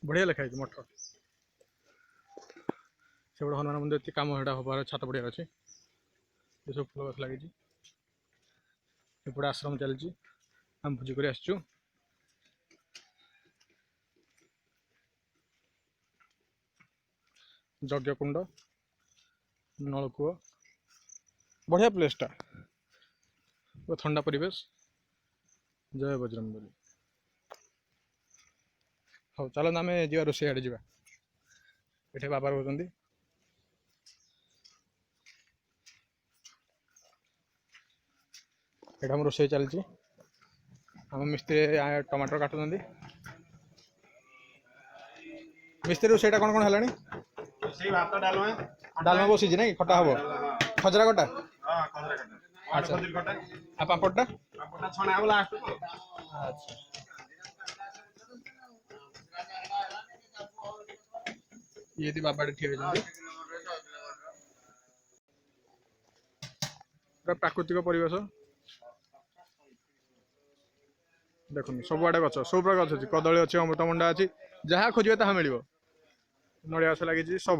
बढ़िया लिखा है मठ से बड़े हनुमान मंदिर ये कम हबार छात पड़िया अच्छे ये सब फूल गछ लगी एपटे आश्रम चलती आम भोजी कर आसचु यज्ञकुंड नलकूप बढ़िया प्लेसटा ठंडा परिवेश जय बजरंग बली हाँ चलो आम जा रोषे आड़े जा ये बाबा रोच एटा हम रोषे चलती आम मिस्त्री टमाटर काटुं मिस्त्री रोषेटा कौन कौन है डालमा बसी ना खटा हम खजरा कटा अच्छा पापड़टा छणा हम लास्ट अच्छा ये बाबा ठीक है प्राकृतिक परिवेश देखो सब आड़े गच सब प्रकार गच अच्छी कदली अच्छी अमृतभंडा अच्छी जहाँ खोजे ताहा मिल नड़िया गछ लगी सब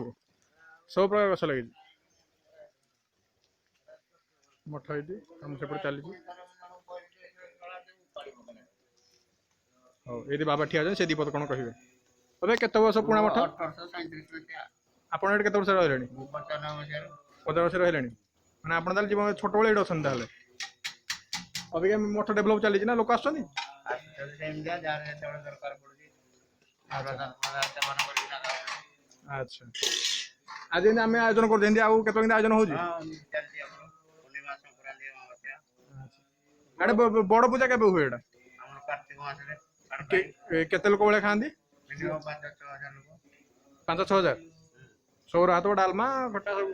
सब प्रकार गछ लगी मठ ये आम से चली हाँ ये बाबा ठिया से दीपद कौन कहे अबे केत वर्ष पुणा मठ आप केत वर्ष रही 50 वर्ष रही मैंने आप जीवन छोट बड़े ये अच्छा अभी मठ डेभलप चली ना लोक आस अच्छा आज आम आयोजन कर आयोजन हो बड़ पूजा के हुए केते लोक भाई खाती 5-6 हजार सब हाथ डालमा खटा सब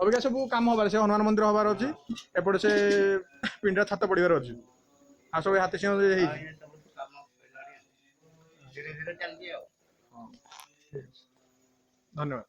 अबिका सब कम हबार से हनुमान मंदिर हबार अच्छी एपटे से पिंडा छात पड़ार अच्छी आ सब हाथी सिंह धन्यवाद।